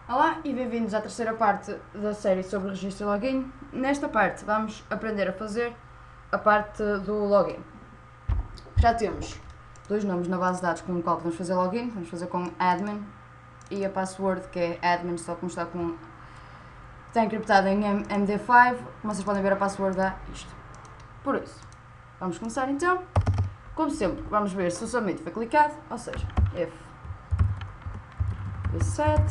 Olá e bem-vindos à terceira parte da série sobre registro e login. Nesta parte vamos aprender a fazer a parte do login. Já temos dois nomes na base de dados com o qual podemos fazer login. Vamos fazer com admin e a password que é admin, só como está encriptado em MD5. Como vocês podem ver, a password dá isto. Por isso, vamos começar então. Como sempre, vamos ver se o submit foi clicado, ou seja, if is set.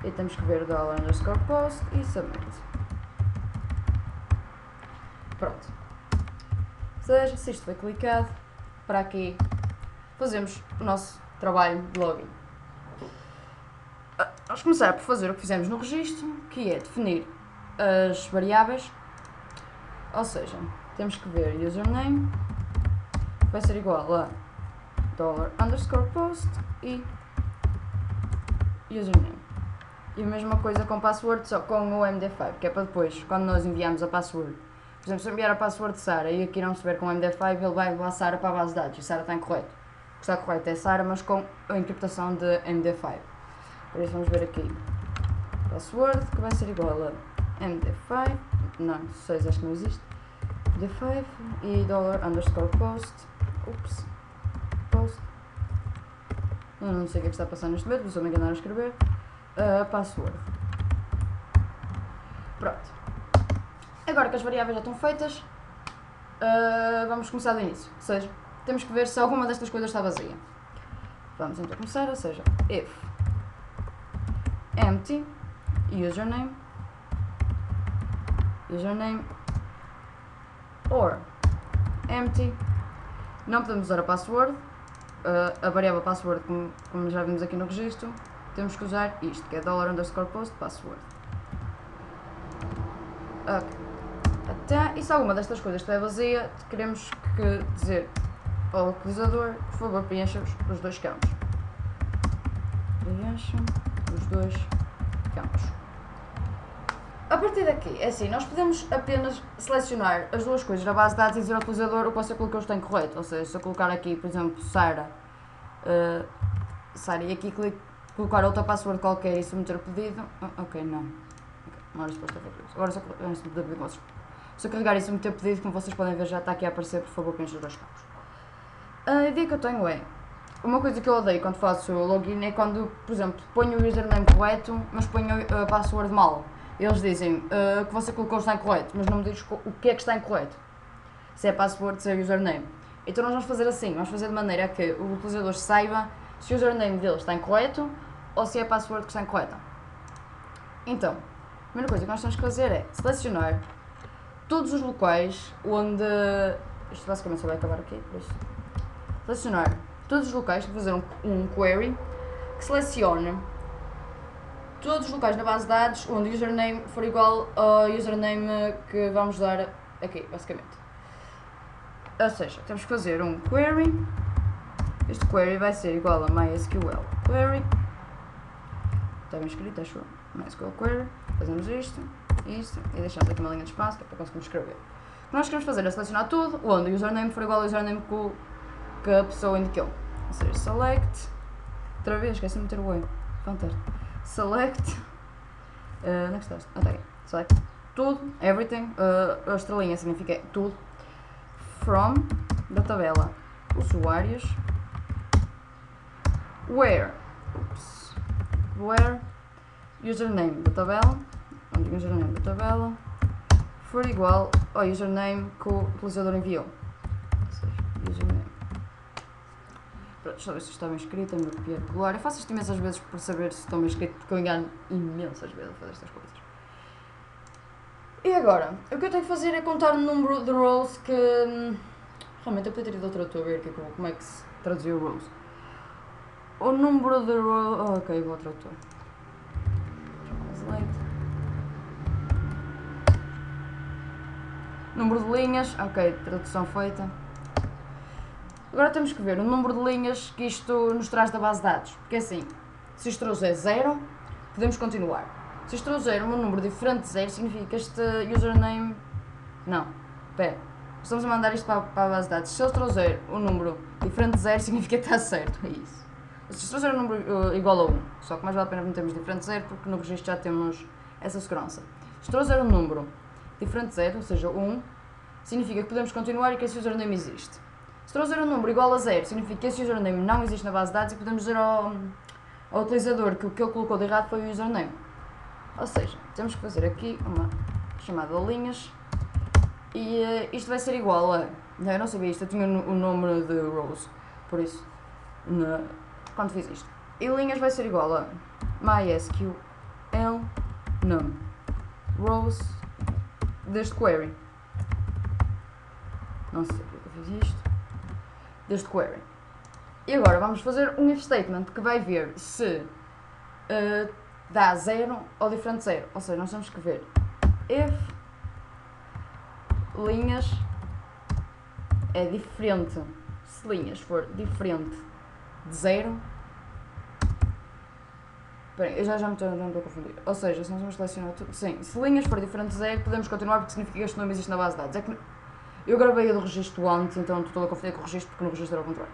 E temos que ver $_post e submit. Pronto. Ou seja, se isto foi clicado, para aqui fazemos o nosso trabalho de login. Vamos começar por fazer o que fizemos no registro, que é definir as variáveis. Ou seja, temos que ver username, vai ser igual a $_post e username. E a mesma coisa com password, só com o MD5, que é para depois, quando nós enviamos a password. Por exemplo, se eu enviar a password de Sara e aqui não estiver com o MD5, ele vai levar Sara para a base de dados e Sara está incorreto. O que está correto é Sara, mas com a encriptação de MD5. Por isso vamos ver aqui. Password, que vai ser igual a MD5, não, 6 acho que não existe. MD5 e $_post, ups, post. Eu não sei o que é que está a passar neste momento, mas estou-me a enganar a escrever. Password. Pronto. Agora que as variáveis já estão feitas, vamos começar do início. Ou seja, temos que ver se alguma destas coisas está vazia. Vamos então começar, ou seja, if empty username or empty. Não podemos usar a password, a variável password, como já vimos aqui no registro. Temos que usar isto, que é $_post password. Ok. E se alguma destas coisas estiver vazia, queremos dizer ao utilizador, por favor, preencha os dois campos. Preencha os dois campos. A partir daqui, é assim, nós podemos apenas selecionar as duas coisas na base de dados e dizer ao utilizador o que você colocou está incorreto. Ou seja, se eu colocar aqui, por exemplo, Sara, e aqui colocar outra password qualquer e submeter o pedido. Ok, não. Não era suposto ter feito isso. Agora só submeter o pedido. Se eu carregar e submeter o pedido, como vocês podem ver, já está aqui a aparecer, por favor, preencha os dois campos. A ideia que eu tenho é, uma coisa que eu odeio quando faço o login é quando, por exemplo, ponho o username correto, mas ponho a password mal. Eles dizem que você colocou está incorreto, mas não me diz o que é que está incorreto. Se é password, se é username. Então nós vamos fazer assim, vamos fazer de maneira que o utilizador saiba se o username dele está incorreto ou se é a password que está incorreta. Então, a primeira coisa que nós temos que fazer é selecionar todos os locais onde... Isto basicamente só vai acabar aqui, por isso. Selecionar todos os locais, fazer um query que selecione todos os locais na base de dados onde o username for igual ao username que vamos dar aqui, basicamente. Ou seja, temos que fazer um query. Este query vai ser igual a MySQL query. Está bem escrito, acho eu. MySQL query. Fazemos isto e deixamos aqui uma linha de espaço que é para conseguirmos escrever. O que nós queremos fazer é selecionar tudo onde o username for igual ao username que a pessoa indicou. Ou seja, select. Outra vez, esqueci-me de meter o E. Fantástico. Select. Onde é que estás? Está aqui. Select. Tudo, everything. A estrelinha significa tudo. From, da tabela, usuários. Where username da tabela, onde o username da tabela for igual ao username que o utilizador enviou. Ou seja, username. Pronto, deixa eu ver se está bem escrito, é meu copiar e colar. Eu faço isto imensas vezes para saber se está bem escrito, porque eu engano imensas vezes a fazer estas coisas. E agora, o que eu tenho que fazer é contar o número de rows que... Realmente eu podia ter ido ao tradutor ver como é que se traduziu rows. O número de rows... ok, vou ao tradutor. Translate. Número de linhas, ok, tradução feita. Agora temos que ver o número de linhas que isto nos traz da base de dados. Porque assim, se isto trouxer 0, podemos continuar. Se isto trouxer um número diferente de 0, significa que este username... Não, espera. Estamos a mandar isto para a base de dados. Se ele trouxer um número diferente de 0, significa que está certo. É isso. Se trouxer um número igual a 1, só que mais vale a pena metermos diferente de 0 porque no registro já temos essa segurança. Se trouxer um número diferente de 0, ou seja, 1, significa que podemos continuar e que esse username existe. Se trouxer um número igual a 0, significa que esse username não existe na base de dados e podemos dizer ao utilizador que o que ele colocou de errado foi o username. Ou seja, temos que fazer aqui uma chamada de linhas e isto vai ser igual a... Eu não sabia isto, eu tinha o nome de rows, por isso, quando fiz isto. E linhas vai ser igual a MySQL num rows deste query. Não sei porque eu fiz isto. Deste query. E agora vamos fazer um if statement que vai ver se dá 0 ou diferente de 0. Ou seja, nós temos que ver if linhas é diferente. Se linhas for diferente de 0. Espera, eu já me estou a confundir. Ou seja, se nós vamos selecionar tudo. Sim, se linhas for diferente de 0, podemos continuar porque significa que este nome existe na base de dados. É que eu gravei a do registro antes, então estou toda a confundir com o registro porque no registro era ao contrário.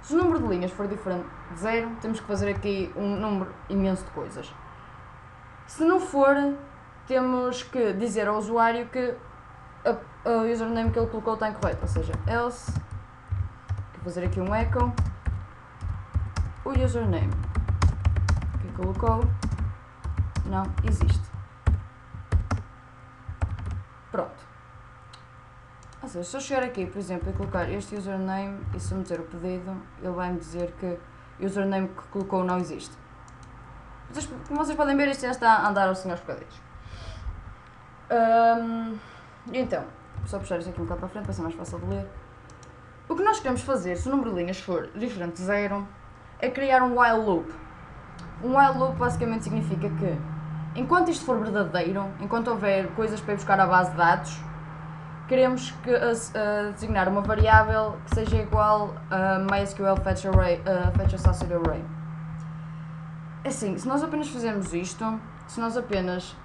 Se o número de linhas for diferente de 0, temos que fazer aqui um número imenso de coisas. Se não for, temos que dizer ao usuário que o username que ele colocou está incorreto, ou seja, else, vou fazer aqui um echo, o username que colocou não existe. Pronto. Ou seja, se eu chegar aqui, por exemplo, e colocar este username e submeter o pedido, ele vai-me dizer que o username que colocou não existe. Como vocês podem ver, isto já está a andar aos senhores bocadinhos. Então, só puxar isto aqui um bocado para a frente para ser mais fácil de ler. O que nós queremos fazer, se o número de linhas for diferente de 0, é criar um while loop. Um while loop basicamente significa que, enquanto isto for verdadeiro, enquanto houver coisas para ir buscar à base de dados, queremos que, designar uma variável que seja igual a MySQL Fetch Associated Array. Assim, se nós apenas fizermos isto, se nós apenas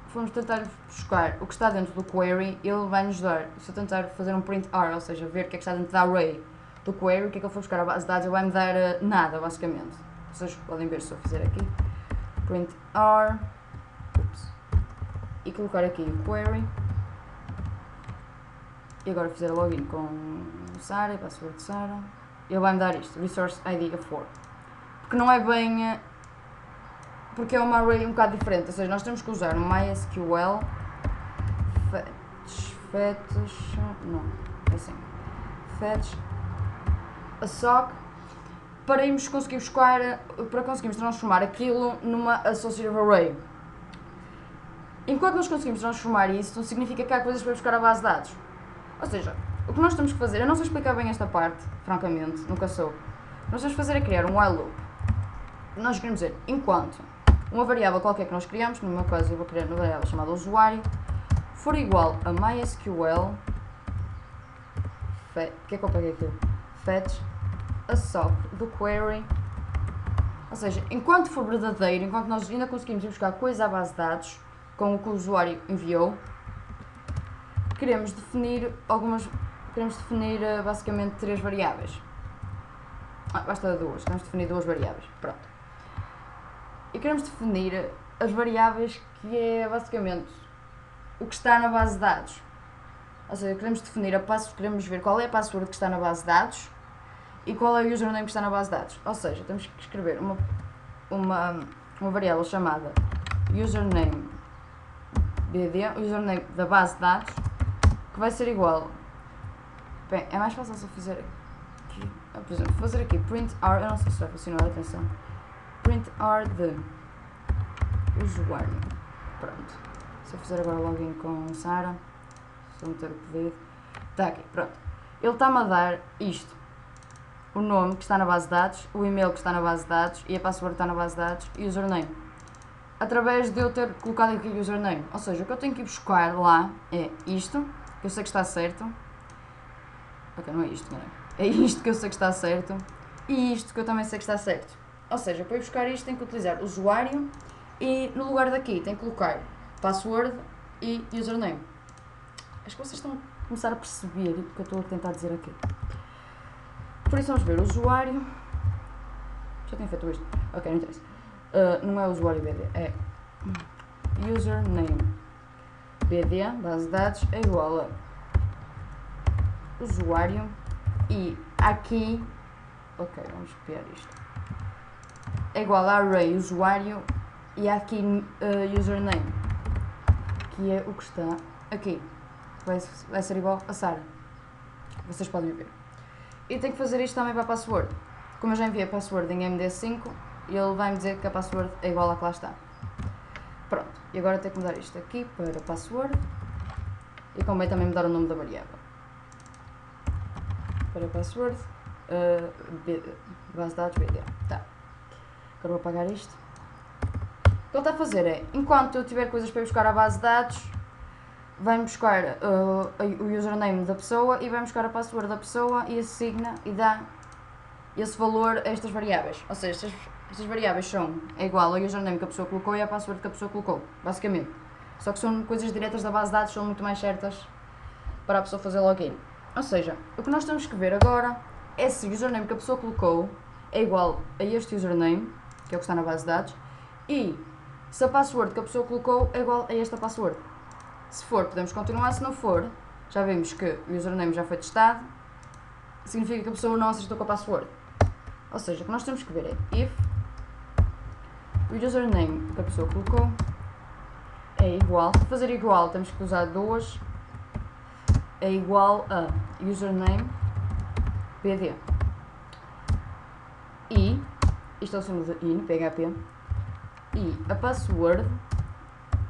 formos tentar buscar o que está dentro do query, ele vai nos dar, se eu tentar fazer um print R, ou seja, ver o que é que está dentro da array do query, o que é que ele for buscar à base de dados, ele vai me dar nada, basicamente. Vocês podem ver se eu fizer aqui, print R, e colocar aqui o query, e agora fizer login com Sara, password Sara, ele vai me dar isto, resource ID of 4, porque não é bem... porque é uma array um bocado diferente, ou seja, nós temos que usar um MySQL fetch assoc para irmos conseguir buscar, para conseguirmos transformar aquilo numa associative array. Enquanto nós conseguimos transformar isso, não significa que há coisas para buscar a base de dados. Ou seja, o que nós temos que fazer, eu não sei explicar bem esta parte, francamente, nunca sou. O que nós temos que fazer é criar um while loop. Nós queremos dizer, enquanto uma variável qualquer que nós criamos, no meu caso eu vou criar uma variável chamada usuário, for igual a MySQL, que é que eu peguei aqui? Fetch assoc do query, ou seja, enquanto for verdadeiro, enquanto nós ainda conseguimos ir buscar coisa à base de dados com o que o usuário enviou, queremos definir basicamente 3 variáveis. Basta 2, queremos definir 2 variáveis, pronto. E queremos definir as variáveis que é basicamente o que está na base de dados. Ou seja, queremos definir queremos ver qual é a password que está na base de dados e qual é o username que está na base de dados. Ou seja, temos que escrever uma variável chamada username username da base de dados, que vai ser igual. Bem, é mais fácil se eu fizer aqui, por exemplo, fazer aqui print R, eu não sei se vai funcionar, atenção. Print R de usuário. Pronto. Se eu fizer agora login com Sara, se eu meter o pedido, está aqui, pronto. Ele está-me a dar isto: o nome que está na base de dados, o e-mail que está na base de dados e a password que está na base de dados e o username. Através de eu ter colocado aqui o username. Ou seja, o que eu tenho que ir buscar lá é isto, que eu sei que está certo. Ok, não é isto, não é? É isto que eu sei que está certo e isto que eu também sei que está certo. Ou seja, para ir buscar isto tenho que utilizar usuário e no lugar daqui tenho que colocar password e username. Acho que vocês estão a começar a perceber o que eu estou a tentar dizer aqui. Por isso vamos ver usuário. Já tinha feito isto. Ok, não interessa. Não é usuário BD, é username. BD, base de dados, é igual a usuário e aqui, ok, vamos copiar isto, é igual a array usuário e aqui username, que é o que está aqui, vai ser igual a Sara, vocês podem ver. E tenho que fazer isto também para a password. Como eu já enviei a password em MD5, ele vai me dizer que a password é igual à que lá está. Pronto, e agora tenho que mudar isto aqui para password e convém também mudar o nome da variável. Para password, base de dados BD. Tá. Agora vou apagar isto. O que ele está a fazer é, enquanto eu tiver coisas para ir buscar a base de dados, vai buscar o username da pessoa e vai buscar a password da pessoa e assigna e dá esse valor a estas variáveis. Ou seja, estas variáveis são igual ao username que a pessoa colocou e à password que a pessoa colocou, basicamente. Só que são coisas diretas da base de dados, são muito mais certas para a pessoa fazer login. Ou seja, o que nós temos que ver agora é se o username que a pessoa colocou é igual a este username, que é o que está na base de dados, e se a password que a pessoa colocou é igual a esta password. Se for, podemos continuar, se não for, já vimos que o username já foi testado, significa que a pessoa não acertou com a password. Ou seja, o que nós temos que ver é if o username que a pessoa colocou é igual, para fazer igual temos que usar duas, é igual a username BD. E, isto é o símbolo de in, PHP, e a password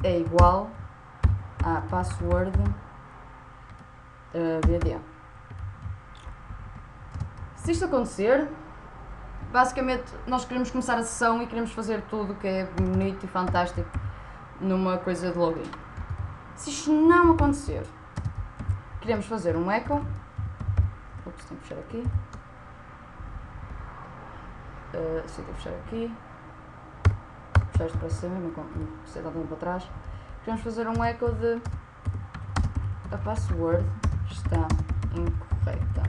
é igual a password BD. Se isto acontecer, basicamente nós queremos começar a sessão e queremos fazer tudo que é bonito e fantástico numa coisa de login. Se isto não acontecer, queremos fazer um echo. Ups, tenho que fechar aqui. Sim, tenho que fechar aqui. Fechar isto para cima, não precisa dar tanto para trás. Queremos fazer um echo de a password está incorreta.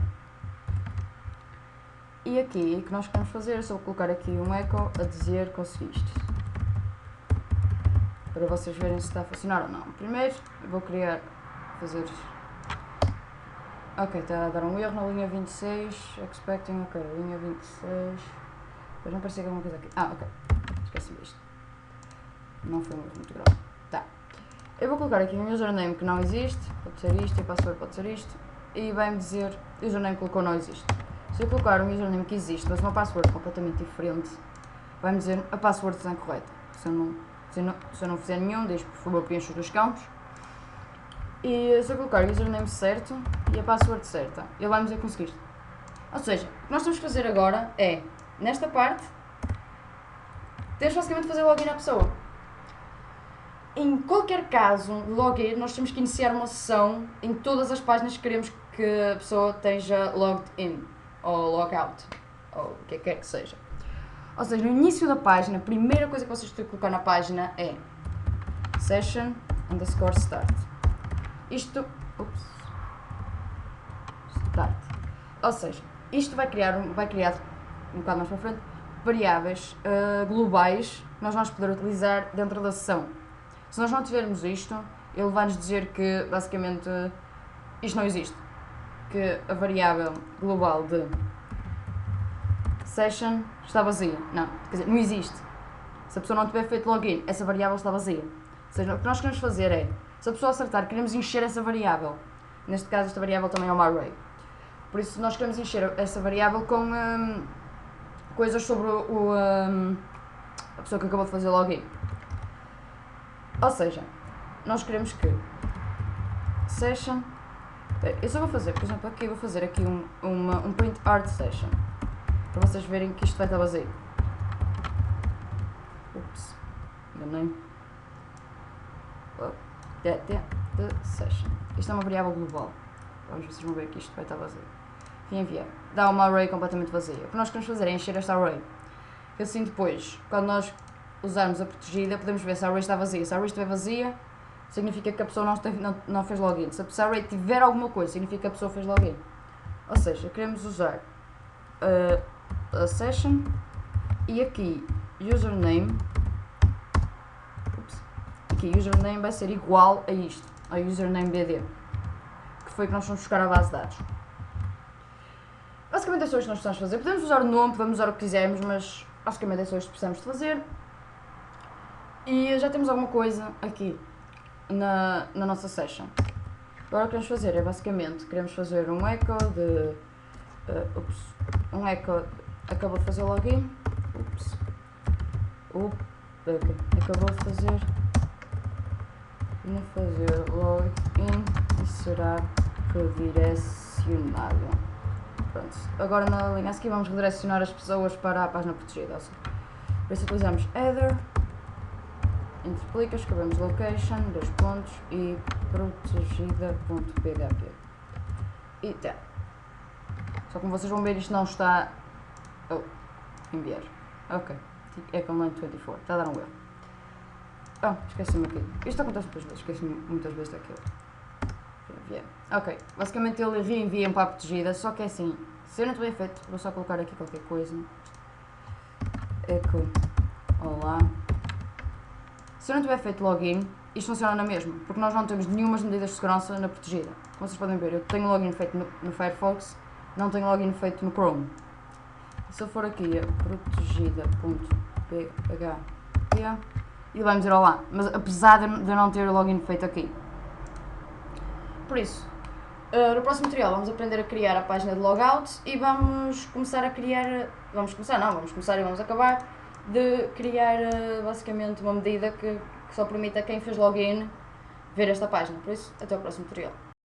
E aqui, o que nós queremos fazer é só colocar aqui um echo a dizer conseguiste. Para vocês verem se está a funcionar ou não. Primeiro, eu vou fazer... Ok, está a dar um erro na linha 26, expecting, ok, linha 26... Depois não parecia alguma coisa aqui. Ok, esqueci-me disto. Não foi muito grave. Tá. Eu vou colocar aqui um username que não existe, pode ser isto, e a password pode ser isto, e vai-me dizer, o username que colocou não existe. Se eu colocar um username que existe, mas uma password completamente diferente, vai-me dizer a password está incorreta. Se eu não fizer nenhum, diz por favor preencha os dois campos. E se eu colocar o username certo e a password certa, ele vai-me dizer que conseguiste. Ou seja, o que nós temos que fazer agora é, nesta parte, temos basicamente fazer login à pessoa. Em qualquer caso de login, nós temos que iniciar uma sessão em todas as páginas que queremos que a pessoa esteja logged in, ou log out, ou o que quer que seja. Ou seja, no início da página, a primeira coisa que vocês têm que colocar na página é session_start. Isto, start. Ou seja, isto vai criar um bocado mais para frente, variáveis globais que nós vamos poder utilizar dentro da sessão. Se nós não tivermos isto, ele vai nos dizer que basicamente isto não existe. Que a variável global de session está vazia. Não, quer dizer, não existe. Se a pessoa não tiver feito login, essa variável está vazia. Ou seja, o que nós queremos fazer é, se a pessoa acertar, queremos encher essa variável. Neste caso, esta variável também é uma array. Por isso, nós queremos encher essa variável com coisas sobre a pessoa que acabou de fazer login. Ou seja, nós queremos que session... Eu só vou fazer, por exemplo, aqui vou fazer aqui um print art session. Para vocês verem que isto vai estar vazio. Ups, enganei. The session. Isto é uma variável global. Vamos, vocês vão ver que isto vai estar vazio. Vim enviar. Dá uma array completamente vazia. O que nós queremos fazer é encher esta array. Que assim depois, quando nós usarmos a protegida, podemos ver se a array está vazia. Se a array estiver vazia, significa que a pessoa não fez login. Se a array tiver alguma coisa, significa que a pessoa fez login. Ou seja, queremos usar a session E aqui, username, aqui, username vai ser igual a isto, ao username BD, que foi que nós fomos buscar a base de dados. Basicamente é só isto que nós precisamos fazer. Podemos usar o nome, podemos usar o que quisermos, mas basicamente é só isto que precisamos de fazer. E já temos alguma coisa aqui na nossa session. Agora o que queremos fazer é basicamente, queremos fazer um echo de... um echo, acabou de fazer o login. Okay. Acabou de fazer login e será redirecionado. Pronto, agora na linha a seguir vamos redirecionar as pessoas para a página protegida. Por isso utilizamos header, interplica, escrevemos location, 2 pontos e protegida.php. E tá. Só como vocês vão ver, isto não está... Oh, enviar. Ok. É com line 24. Está a dar um erro. Oh, esqueci-me aqui. Isto acontece muitas vezes. Esqueci-me muitas vezes daquilo. Enviar. Ok. Basicamente ele reenvia para a protegida. Só que é assim. Se eu não tiver feito, vou só colocar aqui qualquer coisa. Echo. Olá. Se eu não tiver feito login, isto funciona na mesma. Porque nós não temos nenhumas medidas de segurança na protegida. Como vocês podem ver, eu tenho login feito no Firefox. Não tenho login feito no Chrome. Se eu for aqui a protegida.php ele vai-me dizer olá, mas apesar de eu não ter o login feito aqui. Por isso, no próximo tutorial vamos aprender a criar a página de logout e vamos começar a criar, vamos começar e vamos acabar de criar basicamente uma medida que só permite a quem fez login ver esta página. Por isso, até o próximo tutorial.